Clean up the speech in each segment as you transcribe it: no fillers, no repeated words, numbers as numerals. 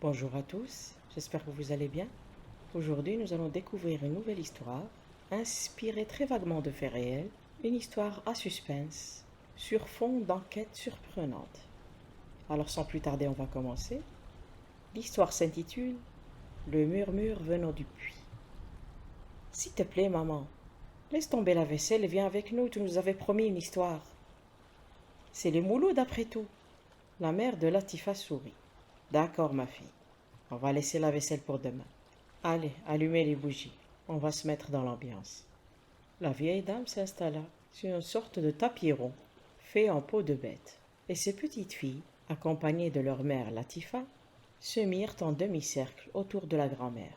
Bonjour à tous, j'espère que vous allez bien. Aujourd'hui, nous allons découvrir une nouvelle histoire, inspirée très vaguement de faits réels, une histoire à suspense, sur fond d'enquête surprenante. Alors sans plus tarder, on va commencer. L'histoire s'intitule Le murmure venant du puits. S'il te plaît, maman, laisse tomber la vaisselle et viens avec nous, tu nous avais promis une histoire. C'est les Mouloud après tout. La mère de Latifa sourit. D'accord, ma fille, on va laisser la vaisselle pour demain. Allez, allumez les bougies. On va se mettre dans l'ambiance. La vieille dame s'installa sur une sorte de tapis rond, fait en peau de bête, et ses petites filles, accompagnées de leur mère Latifa, se mirent en demi-cercle autour de la grand-mère.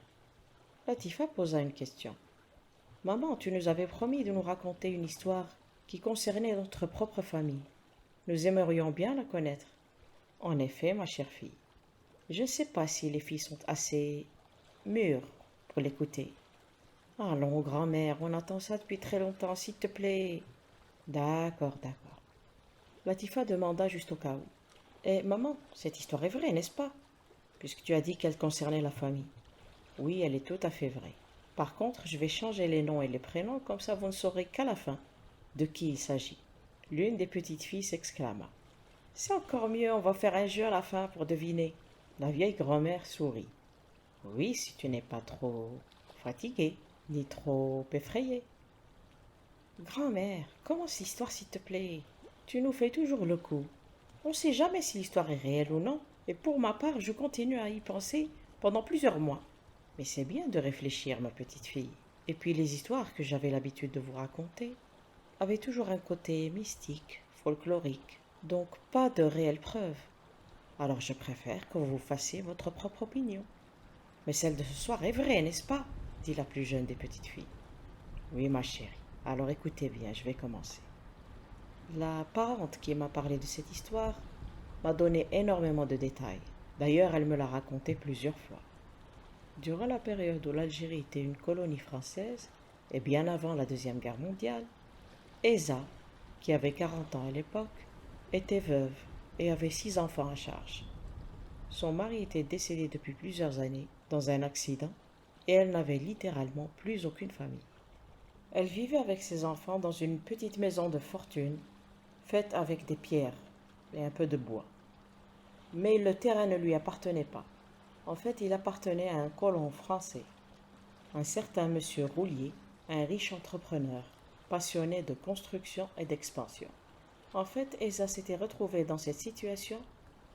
Latifa posa une question. Maman, tu nous avais promis de nous raconter une histoire qui concernait notre propre famille. Nous aimerions bien la connaître. En effet, ma chère fille, je ne sais pas si les filles sont assez mûres pour l'écouter. Allons, grand-mère, on attend ça depuis très longtemps, s'il te plaît. D'accord, d'accord. Latifa demanda juste au cas où. Eh, maman, cette histoire est vraie, n'est-ce pas? Puisque tu as dit qu'elle concernait la famille. Oui, elle est tout à fait vraie. Par contre, je vais changer les noms et les prénoms, comme ça vous ne saurez qu'à la fin de qui il s'agit. L'une des petites filles s'exclama. C'est encore mieux, on va faire un jeu à la fin pour deviner. La vieille grand-mère sourit. Oui, si tu n'es pas trop fatiguée, ni trop effrayée. Grand-mère, commence l'histoire s'il te plaît. Tu nous fais toujours le coup. On ne sait jamais si l'histoire est réelle ou non, et pour ma part, je continue à y penser pendant plusieurs mois. Mais c'est bien de réfléchir, ma petite fille. Et puis les histoires que j'avais l'habitude de vous raconter avaient toujours un côté mystique, folklorique, donc pas de réelles preuves. Alors je préfère que vous fassiez votre propre opinion. Mais celle de ce soir est vraie, n'est-ce pas? Dit la plus jeune des petites filles. Oui, ma chérie. Alors écoutez bien, je vais commencer. La parente qui m'a parlé de cette histoire m'a donné énormément de détails. D'ailleurs, elle me l'a raconté plusieurs fois. Durant la période où l'Algérie était une colonie française, et bien avant la Deuxième Guerre mondiale, Esa, qui avait 40 ans à l'époque, était veuve et avait 6 enfants à charge. Son mari était décédé depuis plusieurs années dans un accident et elle n'avait littéralement plus aucune famille. Elle vivait avec ses enfants dans une petite maison de fortune faite avec des pierres et un peu de bois. Mais le terrain ne lui appartenait pas. En fait, il appartenait à un colon français, un certain monsieur Roulier, un riche entrepreneur, passionné de construction et d'expansion. En fait, Esa s'était retrouvée dans cette situation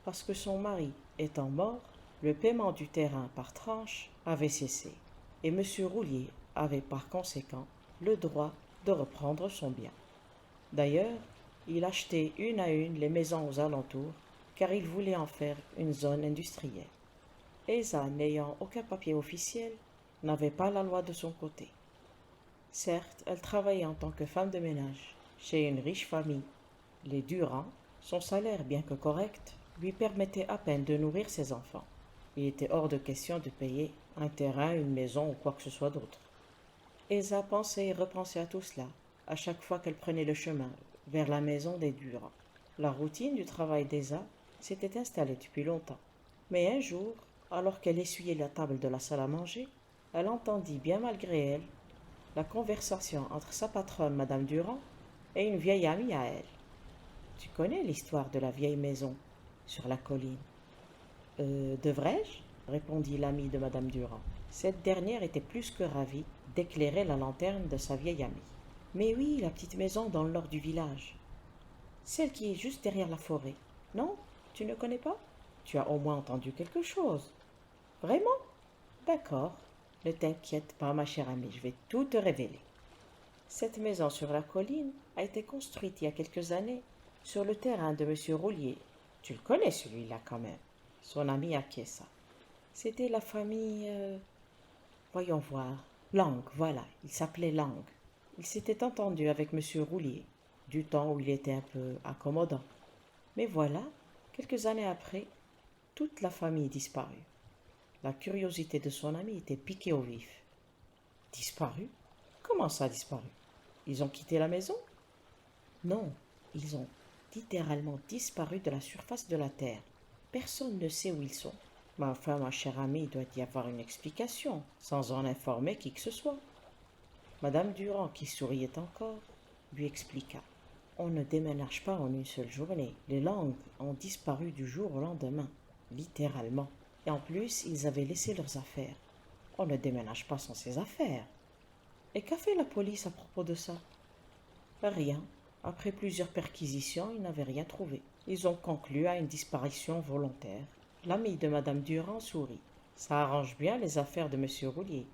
parce que son mari étant mort, le paiement du terrain par tranche avait cessé et monsieur Roulier avait par conséquent le droit de reprendre son bien. D'ailleurs, il achetait une à une les maisons aux alentours car il voulait en faire une zone industrielle. Esa, n'ayant aucun papier officiel, n'avait pas la loi de son côté. Certes, elle travaillait en tant que femme de ménage chez une riche famille, les Durand. Son salaire, bien que correct, lui permettait à peine de nourrir ses enfants. Il était hors de question de payer un terrain, une maison ou quoi que ce soit d'autre. Esa pensait et repensait à tout cela, à chaque fois qu'elle prenait le chemin vers la maison des Durand. La routine du travail d'Esa s'était installée depuis longtemps. Mais un jour, alors qu'elle essuyait la table de la salle à manger, elle entendit, bien malgré elle, la conversation entre sa patronne, Madame Durand, et une vieille amie à elle. Tu connais l'histoire de la vieille maison sur la colline? Devrais-je? Répondit l'amie de Madame Durand. Cette dernière était plus que ravie d'éclairer la lanterne de sa vieille amie. Mais oui, la petite maison dans le nord du village. Celle qui est juste derrière la forêt. Non? Tu ne connais pas? Tu as au moins entendu quelque chose. Vraiment? D'accord. Ne t'inquiète pas, ma chère amie, je vais tout te révéler. Cette maison sur la colline a été construite il y a quelques années sur le terrain de monsieur Roulier. Tu le connais celui-là quand même. Son ami acquiesça. C'était la famille... voyons voir. Lang, voilà, il s'appelait Lang. Il s'était entendu avec monsieur Roulier, du temps où il était un peu accommodant. Mais voilà, quelques années après, toute la famille disparut. La curiosité de son ami était piquée au vif. Disparu? Comment ça disparu? Ils ont quitté la maison? Non, ils ont littéralement disparu de la surface de la terre. Personne ne sait où ils sont. Mais enfin, ma chère amie, il doit y avoir une explication, sans en informer qui que ce soit. Madame Durand, qui souriait encore, lui expliqua. On ne déménage pas en une seule journée. Les langues ont disparu du jour au lendemain, littéralement. Et en plus, ils avaient laissé leurs affaires. On ne déménage pas sans ses affaires. Et qu'a fait la police à propos de ça? Rien. Après plusieurs perquisitions, ils n'avaient rien trouvé. Ils ont conclu à une disparition volontaire. L'ami de Madame Durand sourit. Ça arrange bien les affaires de Monsieur Roulier.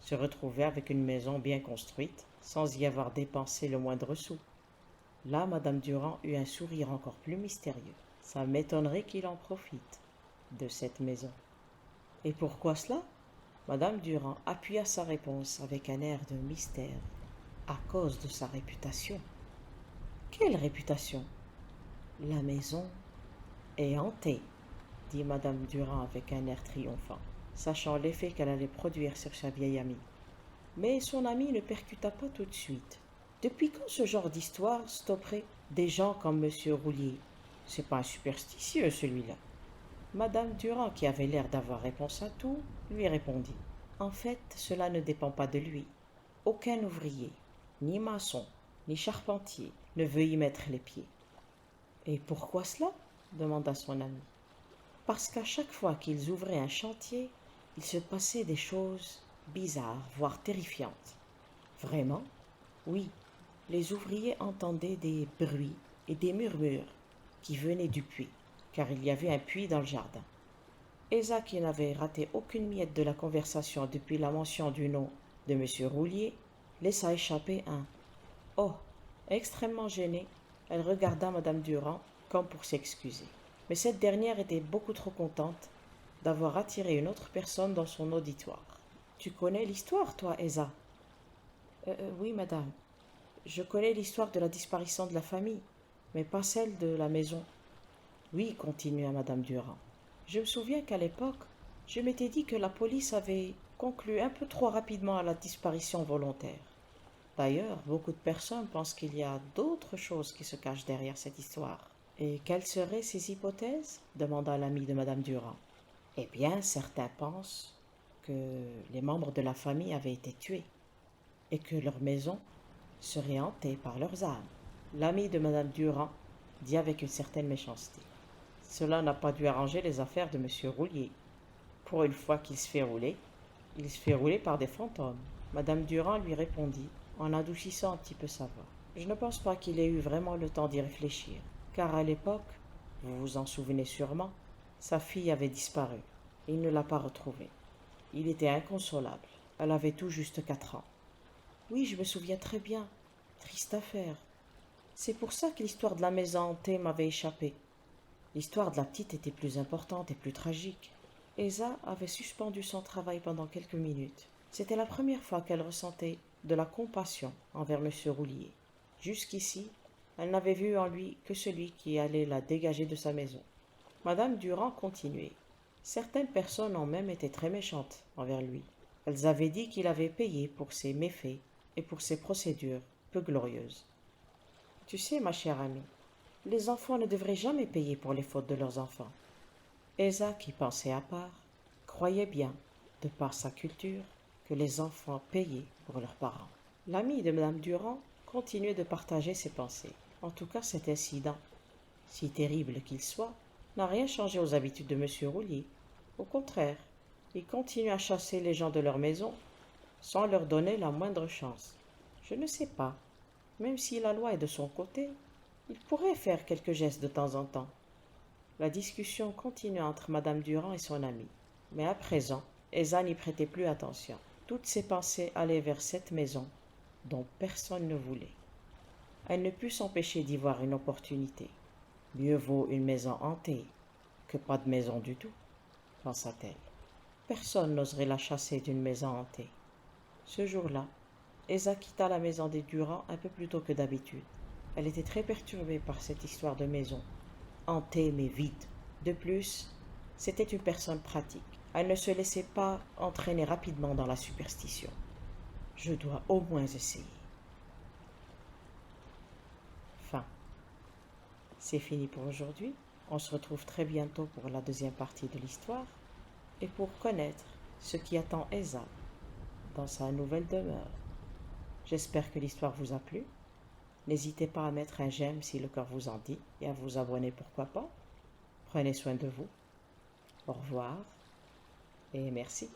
Se retrouver avec une maison bien construite, sans y avoir dépensé le moindre sou. Là, Madame Durand eut un sourire encore plus mystérieux. Ça m'étonnerait qu'il en profite, de cette maison. Et pourquoi cela? Madame Durand appuya sa réponse avec un air de mystère. À cause de sa réputation. Quelle réputation? La maison est hantée, dit Madame Durand avec un air triomphant, sachant l'effet qu'elle allait produire sur sa vieille amie. Mais son amie ne percuta pas tout de suite. Depuis quand ce genre d'histoire stopperait des gens comme Monsieur Roulier? C'est pas un superstitieux, celui-là. Madame Durand, qui avait l'air d'avoir réponse à tout, lui répondit. En fait, cela ne dépend pas de lui. Aucun ouvrier, ni maçon, ni charpentier ne veut y mettre les pieds. Et pourquoi cela? Demanda son ami. Parce qu'à chaque fois qu'ils ouvraient un chantier, il se passait des choses bizarres, voire terrifiantes. Vraiment? Oui, les ouvriers entendaient des bruits et des murmures qui venaient du puits, car il y avait un puits dans le jardin. Esa, qui n'avait raté aucune miette de la conversation depuis la mention du nom de M. Roulier, laissa échapper un « Oh !» Extrêmement gênée, elle regarda Madame Durand comme pour s'excuser. Mais cette dernière était beaucoup trop contente d'avoir attiré une autre personne dans son auditoire. « Tu connais l'histoire, toi, Esa ?»« Oui, madame. Je connais l'histoire de la disparition de la famille, mais pas celle de la maison. » « Oui, continua Madame Durand. Je me souviens qu'à l'époque, je m'étais dit que la police avait conclu un peu trop rapidement à la disparition volontaire. D'ailleurs, beaucoup de personnes pensent qu'il y a d'autres choses qui se cachent derrière cette histoire. Et quelles seraient ces hypothèses? Demanda l'ami de Madame Durand. Eh bien, certains pensent que les membres de la famille avaient été tués et que leur maison serait hantée par leurs âmes. L'ami de Madame Durand dit avec une certaine méchanceté. Cela n'a pas dû arranger les affaires de Monsieur Roulier. Pour une fois qu'il se fait rouler, il se fait rouler par des fantômes. Madame Durand lui répondit en adoucissant un petit peu sa voix. Je ne pense pas qu'il ait eu vraiment le temps d'y réfléchir, car à l'époque, vous vous en souvenez sûrement, sa fille avait disparu. Il ne l'a pas retrouvée. Il était inconsolable. Elle avait tout juste 4 ans. Oui, je me souviens très bien. Triste affaire. C'est pour ça que l'histoire de la maison hantée m'avait échappé. L'histoire de la petite était plus importante et plus tragique. Esa avait suspendu son travail pendant quelques minutes. C'était la première fois qu'elle ressentait de la compassion envers M. Roulier. Jusqu'ici, elle n'avait vu en lui que celui qui allait la dégager de sa maison. Madame Durand continuait. Certaines personnes ont même été très méchantes envers lui. Elles avaient dit qu'il avait payé pour ses méfaits et pour ses procédures peu glorieuses. Tu sais, ma chère amie, les enfants ne devraient jamais payer pour les fautes de leurs enfants. Esa, qui pensait à part, croyait bien, de par sa culture, que les enfants payaient pour leurs parents. L'ami de Madame Durand continuait de partager ses pensées. En tout cas, cet incident, si terrible qu'il soit, n'a rien changé aux habitudes de M. Roulier. Au contraire, il continue à chasser les gens de leur maison sans leur donner la moindre chance. Je ne sais pas, même si la loi est de son côté, il pourrait faire quelques gestes de temps en temps. La discussion continua entre Madame Durand et son amie. Mais à présent, Esa n'y prêtait plus attention. Toutes ses pensées allaient vers cette maison dont personne ne voulait. Elle ne put s'empêcher d'y voir une opportunité. Mieux vaut une maison hantée que pas de maison du tout, pensa-t-elle. Personne n'oserait la chasser d'une maison hantée. Ce jour-là, Esa quitta la maison des Durand un peu plus tôt que d'habitude. Elle était très perturbée par cette histoire de maison, hantée mais vide. De plus, c'était une personne pratique. Elle ne se laissait pas entraîner rapidement dans la superstition. Je dois au moins essayer. Fin. C'est fini pour aujourd'hui. On se retrouve très bientôt pour la deuxième partie de l'histoire. et pour connaître ce qui attend Esa dans sa nouvelle demeure. J'espère que l'histoire vous a plu. N'hésitez pas à mettre un j'aime si le cœur vous en dit et à vous abonner pourquoi pas. Prenez soin de vous. Au revoir et merci.